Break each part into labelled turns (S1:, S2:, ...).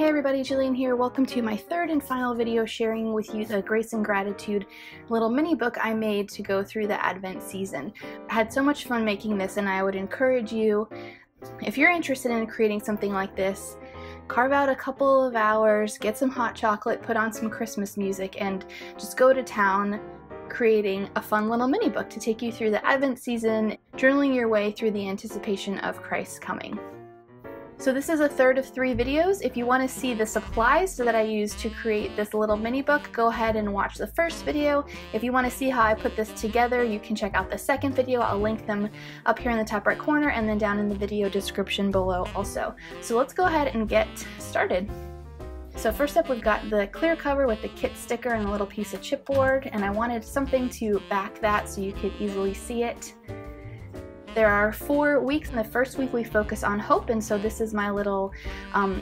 S1: Hey everybody, Jillian here. Welcome to my third and final video sharing with you the Grace and Gratitude little mini book I made to go through the Advent season. I had so much fun making this, and I would encourage you, if you're interested in creating something like this, carve out a couple of hours, get some hot chocolate, put on some Christmas music, and just go to town creating a fun little mini book to take you through the Advent season, journaling your way through the anticipation of Christ's coming. So this is a third of 3 videos. If you want to see the supplies that I used to create this little mini book, go ahead and watch the first video. If you want to see how I put this together, you can check out the second video. I'll link them up here in the top right corner and then down in the video description below also. So let's go ahead and get started. So first up, we've got the clear cover with the kit sticker and a little piece of chipboard, and I wanted something to back that so you could easily see it. There are 4 weeks. In the first week we focus on hope, and so this is my little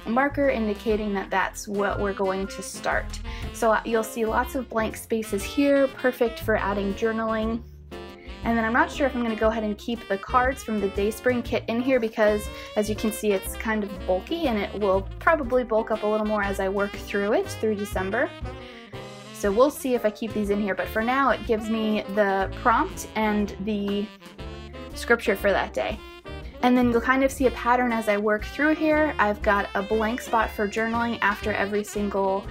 S1: marker indicating that that's what we're going to start. So you'll see lots of blank spaces here, perfect for adding journaling. And then I'm not sure if I'm going to go ahead and keep the cards from the DaySpring kit in here because, as you can see, it's kind of bulky and it will probably bulk up a little more as I work through it through December. So we'll see if I keep these in here, but for now it gives me the prompt and the scripture for that day. And then you'll kind of see a pattern as I work through here. I've got a blank spot for journaling after every single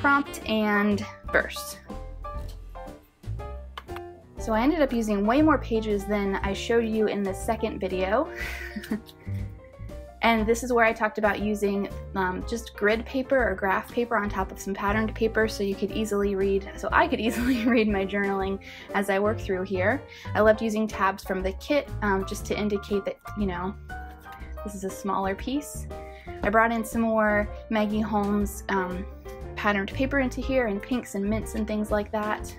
S1: prompt and verse. So I ended up using way more pages than I showed you in the second video. And this is where I talked about using just grid paper or graph paper on top of some patterned paper so you could easily read, so I could easily read my journaling as I work through here. I loved using tabs from the kit just to indicate that, you know, this is a smaller piece. I brought in some more Maggie Holmes patterned paper into here, and pinks and mints and things like that.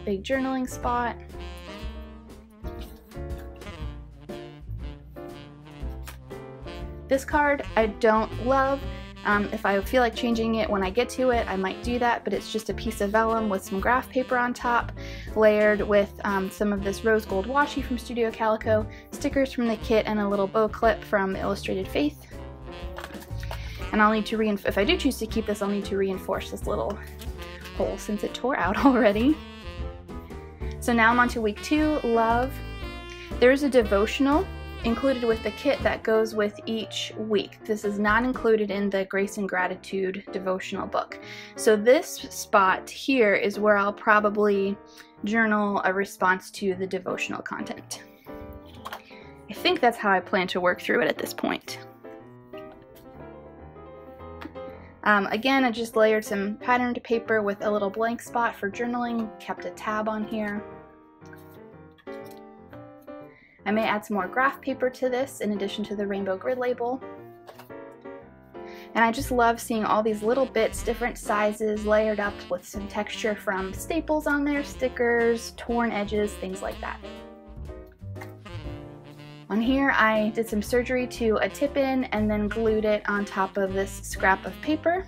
S1: Big journaling spot. This card I don't love. If I feel like changing it when I get to it, I might do that, but it's just a piece of vellum with some graph paper on top, layered with some of this rose gold washi from Studio Calico, stickers from the kit, and a little bow clip from Illustrated Faith. And I'll need to if I do choose to keep this, I'll need to reinforce this little hole since it tore out already. So now I'm on to week 2, love. There's a devotional included with the kit that goes with each week. This is not included in the Grace and Gratitude devotional book. So this spot here is where I'll probably journal a response to the devotional content. I think that's how I plan to work through it at this point. Again, I just layered some patterned paper with a little blank spot for journaling, kept a tab on here. I may add some more graph paper to this in addition to the rainbow grid label. And I just love seeing all these little bits, different sizes, layered up with some texture from staples on there, stickers, torn edges, things like that. On here I did some surgery to a tip-in and then glued it on top of this scrap of paper.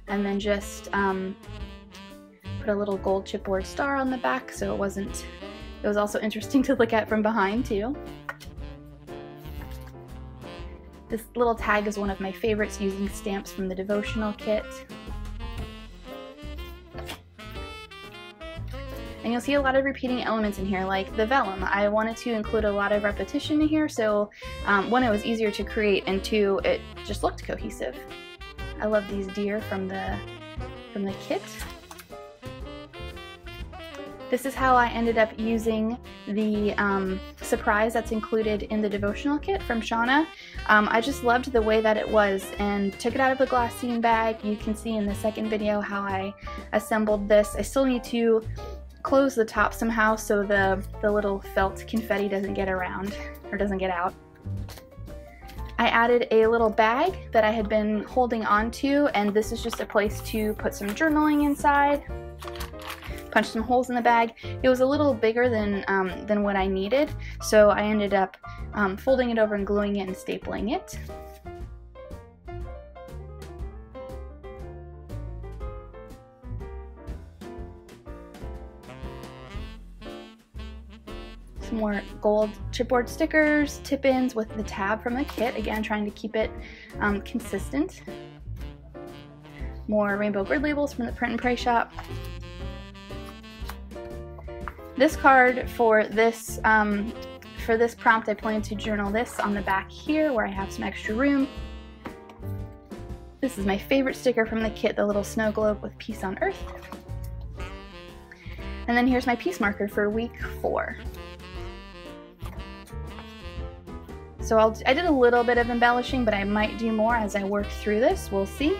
S1: And then just put a little gold chipboard star on the back so it was also interesting to look at from behind too. This little tag is one of my favorites, using stamps from the devotional kit. And you'll see a lot of repeating elements in here, like the vellum. I wanted to include a lot of repetition in here, so 1, it was easier to create, and 2, it just looked cohesive. I love these deer from the kit. This is how I ended up using the surprise that's included in the devotional kit from Shauna. I just loved the way that it was and took it out of the glassine bag. You can see in the second video how I assembled this. I still need to close the top somehow so the little felt confetti doesn't get around or doesn't get out. I added a little bag that I had been holding on to, and this is just a place to put some journaling inside. Punched some holes in the bag. It was a little bigger than what I needed, so I ended up folding it over and gluing it and stapling it. Some more gold chipboard stickers, tip-ins with the tab from the kit, again trying to keep it consistent. More rainbow grid labels from the Print and Pray shop. This card for this prompt, I plan to journal this on the back here where I have some extra room. This is my favorite sticker from the kit, the little snow globe with peace on earth. And then here's my piece marker for week 4. So I did a little bit of embellishing, but I might do more as I work through this. We'll see.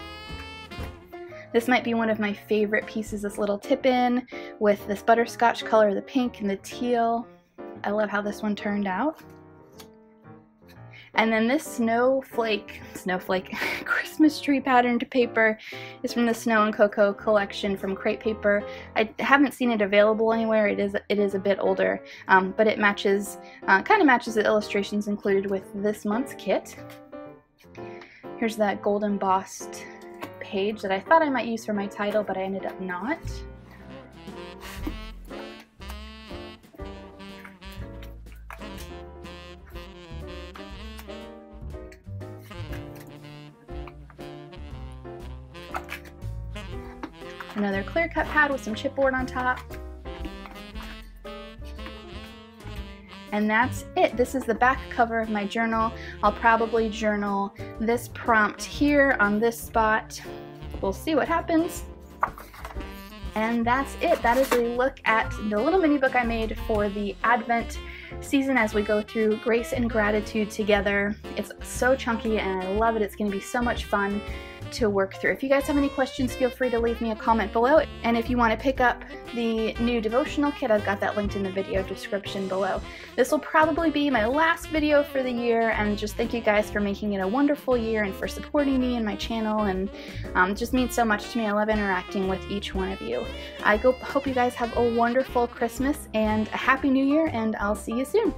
S1: This might be one of my favorite pieces, this little tip-in with this butterscotch color, the pink and the teal. I love how this one turned out. And then this snowflake Christmas tree patterned paper is from the Snow and Cocoa collection from Crate Paper. I haven't seen it available anywhere. It is a bit older, but it matches, kind of matches the illustrations included with this month's kit. Here's that gold embossed page that I thought I might use for my title, but I ended up not. Another clear cut pad with some chipboard on top. And that's it. This is the back cover of my journal. I'll probably journal this prompt here on this spot. We'll see what happens. And that's it. That is a look at the little mini book I made for the Advent season as we go through grace and gratitude together. It's so chunky and I love it. It's going to be so much fun to work through. If you guys have any questions, feel free to leave me a comment below. And if you want to pick up the new devotional kit, I've got that linked in the video description below. This will probably be my last video for the year, and just thank you guys for making it a wonderful year and for supporting me and my channel, and it just means so much to me. I love interacting with each one of you. I hope you guys have a wonderful Christmas and a Happy New Year, and I'll see you soon.